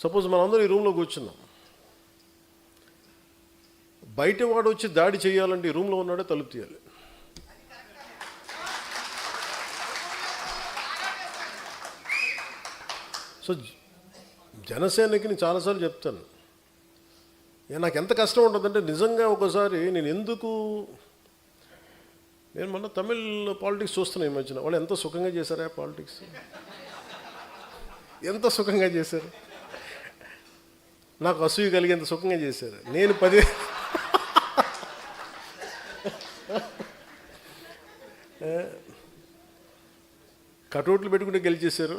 Suppose మనందరం ఈ రూమ్లో కూర్చున్నాం, బయట వాడు వచ్చి దాడి చేయాలంటే ఈ రూమ్లో ఉన్నాడే తలుపు తీయాలి. సో జనసేనకి నేను చాలాసార్లు చెప్తాను, నాకు ఎంత కష్టం ఉంటుందంటే నిజంగా ఒకసారి నేను మొన్న తమిళ్ పాలిటిక్స్ చూస్తున్నాను ఈ మధ్యన. వాళ్ళు ఎంత సుఖంగా చేశారా పాలిటిక్స్, ఎంత సుఖంగా చేశారు, నాకు అసూయ కలిగేంత సుఖంగా చేశారు. నేను 10 కటౌట్లు పెట్టుకుంటే గెలిచేశారు.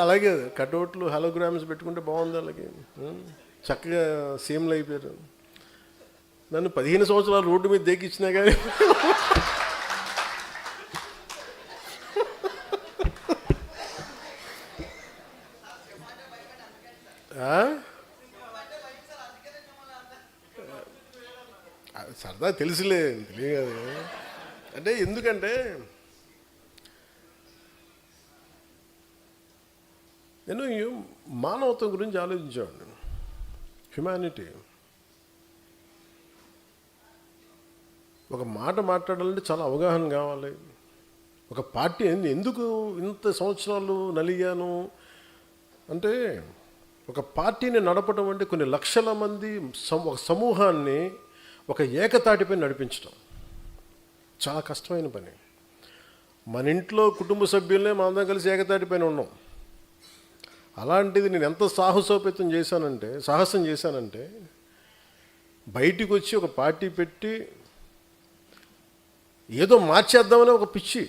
అలాగే కటౌట్లు హలోగ్రామ్స్ పెట్టుకుంటే బాగుంది, అలాగే చక్కగా సీఎంలు అయిపోయారు. నన్ను 15 సంవత్సరాలు రోడ్డు మీద దేకిచ్చినా కానీ సరదా తెలియదు. అంటే ఎందుకంటే నేను మానవత్వం గురించి ఆలోచించాను. హ్యుమానిటీ. ఒక మాట మాట్లాడాలంటే చాలా అవగాహన కావాలి. ఒక పార్టీ ఎందుకు ఇంత సంవత్సరాలు నలిగాను అంటే, ఒక పార్టీని నడపడం అంటే కొన్ని లక్షల మంది ఒక సమూహాన్ని ఒక ఏకతాటిపై నడిపించడం చాలా కష్టమైన పని. మన ఇంట్లో కుటుంబ సభ్యులనే మనందరం కలిసి ఏకతాటిపైన ఉన్నాం. అలాంటిది నేను ఎంత సాహసం చేశానంటే బయటికి వచ్చి ఒక పార్టీ పెట్టి ఏదో మార్చేద్దామనే ఒక పిచ్చి.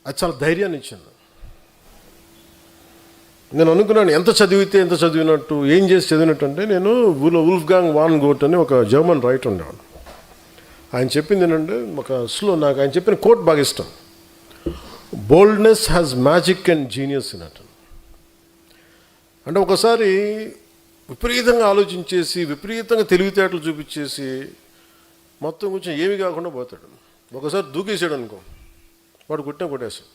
అది చాలా ధైర్యాన్ని ఇచ్చింది. నేను అనుకున్నాను ఎంత చదివినట్టు, ఏం చేసి చదివినట్టు అంటే, నేను వుల్ఫ్గాంగ్ వాన్ గోట్ అని ఒక జర్మన్ రైటర్ ఉండేవాడు. ఆయన చెప్పింది ఏంటంటే, నాకు ఆయన చెప్పిన కోట్ బాగా ఇష్టం. Boldness has magic and genius in it. అంటే ఒకసారి విపరీతంగా ఆలోచించేసి విపరీతంగా తెలివితేటలు చూపించేసి మొత్తం కొంచెం ఏమీ కాకుండా పోతాడు. ఒకసారి దూకేసాడు అనుకో, వాడు కొట్టేసాడు.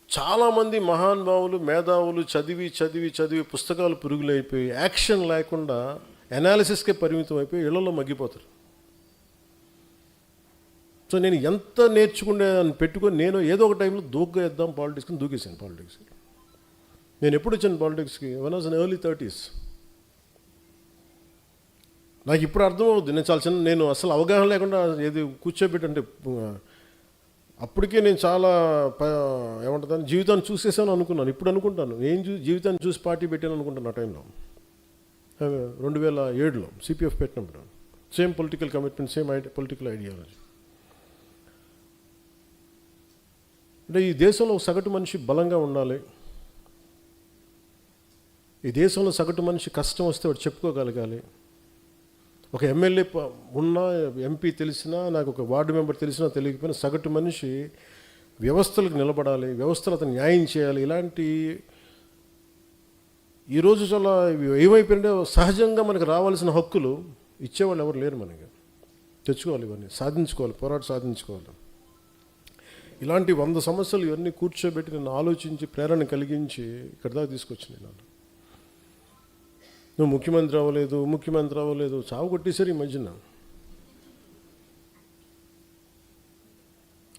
చాలామంది మహానుభావులు మేధావులు చదివి పుస్తకాలు పురుగులైపోయి యాక్షన్ లేకుండా అనాలిసిస్కే పరిమితం అయిపోయి ఇళ్లలో మగ్గిపోతారు. సో నేను ఎంత నేర్చుకునే అని పెట్టుకొని నేను ఏదో ఒక టైంలో దూకేద్దాం పాలిటిక్స్ని దూకేసాను. పాలిటిక్స్కి నేను ఎప్పుడు వచ్చాను పాలిటిక్స్కి? One was in early 30s. నాకు ఇప్పుడు అర్థమవుద్ది. నేను అసలు అవగాహన లేకుండా ఏది కూర్చోబెట్టంటే అప్పటికే నేను చాలా ఏమంటుందని జీవితాన్ని చూసేసాను అనుకున్నాను. ఇప్పుడు అనుకుంటాను, జీవితాన్ని చూసి పార్టీ పెట్టాను అనుకుంటాను. ఆ టైంలో 2007లో సిపిఎఫ్ పెట్టినప్పుడు same political commitment, same political ideology. అంటే ఈ దేశంలో సగటు మనిషి బలంగా ఉండాలి. ఈ దేశంలో సగటు మనిషి కష్టం వస్తే వాడు చెప్పుకోగలగాలి. ఒక ఎమ్మెల్యే ఉన్నా, ఎంపీ తెలిసినా, నాకు ఒక వార్డు మెంబర్ తెలిసినా తెలియకపోయినా సగటు మనిషి వ్యవస్థలకు నిలబడాలి, వ్యవస్థలు అతను న్యాయం చేయాలి. ఇలాంటి ఈరోజు చాలా ఏమైపోయిందంటే సహజంగా మనకు రావాల్సిన హక్కులు ఇచ్చేవాళ్ళు ఎవరు లేరు. మనకి తెచ్చుకోవాలి, ఇవన్నీ సాధించుకోవాలి, సాధించుకోవాలి. ఇలాంటి 100 సమస్యలు ఇవన్నీ కూర్చోబెట్టి నేను ఆలోచించి ప్రేరణ కలిగించి ఇక్కడ దాకా తీసుకొచ్చింది. నువ్వు ముఖ్యమంత్రి అవ్వలేదు చావు కొట్టేశారు ఈ మధ్యన.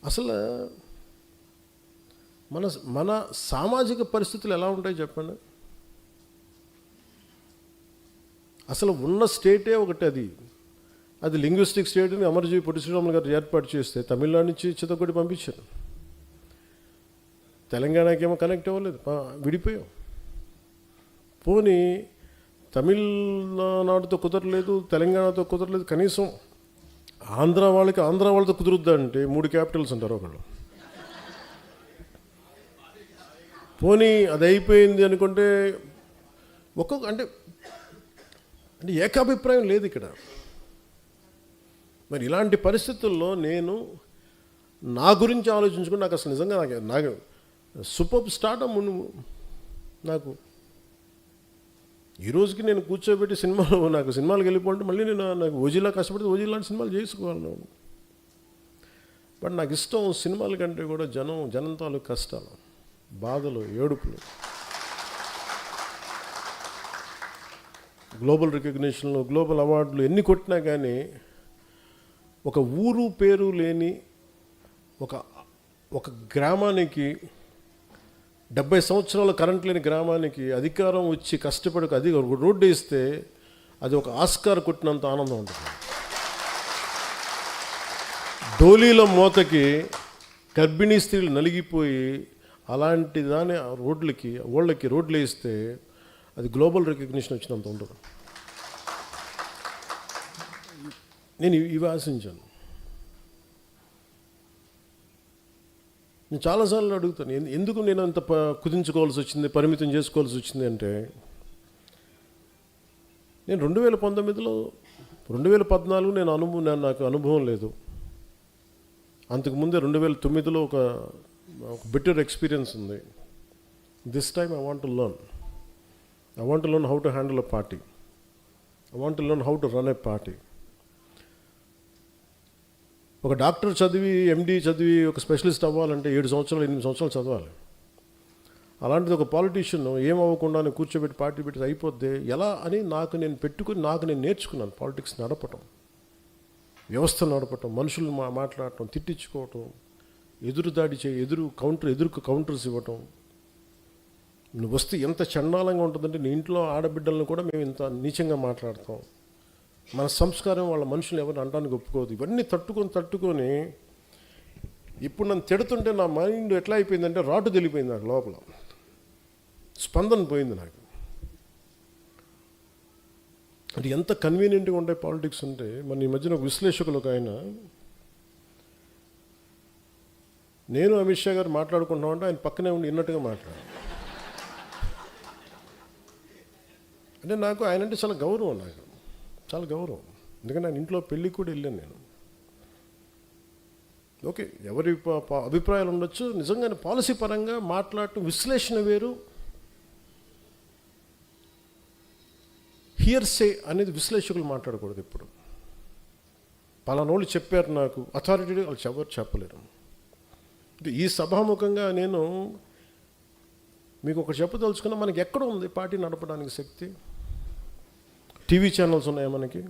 అసలు మన సామాజిక పరిస్థితులు ఎలా ఉంటాయి చెప్పండి. అసలు ఉన్న స్టేటే ఒకటి, అది లింగ్విస్టిక్ స్టేట్ని అమరజీవి పొట్టి శ్రీరాములు గారు ఏర్పాటు చేస్తే తమిళనాడు నుంచి చిత్తకొట్టి పంపించారు. తెలంగాణకేమో కనెక్ట్ అవ్వలేదు, విడిపోయాం. పోనీ తమిళనాడుతో కుదరలేదు, తెలంగాణతో కుదరలేదు, కనీసం ఆంధ్ర వాళ్ళతో కుదురుద్దా అంటే 3 క్యాపిటల్స్ అంటారు ఒకళ్ళు. పోనీ అది అయిపోయింది అనుకుంటే అంటే ఏకాభిప్రాయం లేదు ఇక్కడ. మరి ఇలాంటి పరిస్థితుల్లో నేను నా గురించి ఆలోచించుకుని నాకు అసలు నిజంగా నాకు సూపర్ స్టార్టమ్ నాకు ఈ రోజుకి నేను కూర్చోబెట్టి నాకు సినిమాలకు వెళ్ళిపోతే మళ్ళీ నాకు ఓజీలా కష్టపడితే ఓజీ లాంటి సినిమాలు చేసుకోగలను. బట్ నాకు ఇష్టం సినిమాల కంటే కూడా జనం తాలూకు కష్టాలు, బాధలు, ఏడుపులు. గ్లోబల్ రికగ్నిషన్లు, గ్లోబల్ అవార్డులు ఎన్ని కొట్టినా కానీ ఒక ఊరు పేరు లేని ఒక గ్రామానికి, 70 సంవత్సరాల కరెంట్ లేని గ్రామానికి అధికారం వచ్చి కష్టపడి ఒక రోడ్డు వేస్తే అది ఒక ఆస్కార్ కొట్టినంత ఆనందం ఉంటుంది. డోలీల మోతకి గర్భిణీ స్త్రీలు నలిగిపోయి అలాంటి దాని రోడ్లు వేస్తే అది గ్లోబల్ రికగ్నిషన్ వచ్చినంత ఉండదు. నేను ఇవి ఆశించాను. నేను చాలాసార్లు అడుగుతాను, ఎందుకు నేను అంత కుదించుకోవాల్సి వచ్చింది, పరిమితం చేసుకోవాల్సి వచ్చింది అంటే, నేను 2019లో 2014 నాకు అనుభవం లేదు. అంతకుముందే 2009లో ఒక బెటర్ ఎక్స్పీరియన్స్ ఉంది. This time I want to learn how to handle a party. I want to learn how to run a party. ఒక డాక్టర్ చదివి, ఎండి చదివి ఒక స్పెషలిస్ట్ అవ్వాలంటే 7 సంవత్సరాలు 8 సంవత్సరాలు చదవాలి. అలాంటిది ఒక పాలిటీషియన్ ఏమవ్వకుండా కూర్చోబెట్టి పార్టీ పెట్టి అయిపోద్ది ఎలా అని నాకు నేను నేర్చుకున్నాను. పాలిటిక్స్ నడపటం, వ్యవస్థ నడపటం, మనుషులు మాట్లాడటం, తిట్టించుకోవటం, ఎదురుదాడి ఎదురుకు కౌంటర్స్ ఇవ్వటం. నువ్వు వస్తే ఎంత చండాలంగా ఉంటుందంటే, నీ ఇంట్లో ఆడబిడ్డలను కూడా మేము ఇంత నీచంగా మాట్లాడతాం. మన సంస్కారం వాళ్ళ మనుషులు ఎవరిని అనడానికి ఒప్పుకోదు. ఇవన్నీ తట్టుకొని ఇప్పుడు నన్ను తిడుతుంటే నా మైండ్ ఎట్లా అయిపోయిందంటే రాటు తెలిపోయింది. నాకు లోపల స్పందన పోయింది. నాకు అంటే ఎంత కన్వీనియంట్గా ఉంటాయి పాలిటిక్స్ అంటే, మన ఈ మధ్యన ఒక విశ్లేషకులు ఒక ఆయన, నేను అమిత్ షా గారు మాట్లాడుకుంటున్నామంటే ఆయన పక్కనే ఉండి విన్నట్టుగా మాట్లాడారు. అంటే నాకు ఆయన అంటే చాలా గౌరవం, ఎందుకంటే ఆయన ఇంట్లో పెళ్ళికి కూడా వెళ్ళాను నేను. ఓకే, ఎవరి అభిప్రాయాలు ఉండొచ్చు, నిజంగానే పాలసీ పరంగా మాట్లాడటం విశ్లేషణ వేరు. హియర్సే అనేది విశ్లేషకులు మాట్లాడకూడదు. ఇప్పుడు పలానోళ్ళు చెప్పారు, నాకు అథారిటీ వాళ్ళు ఎవరు చెప్పలేరు. ఈ సభాముఖంగా నేను మీకు ఒకటి చెప్పదలుచుకున్నా, మనకి ఎక్కడ ఉంది పార్టీ నడపడానికి శక్తి? టీవీ ఛానల్స్ ఉన్నాయా మనకి?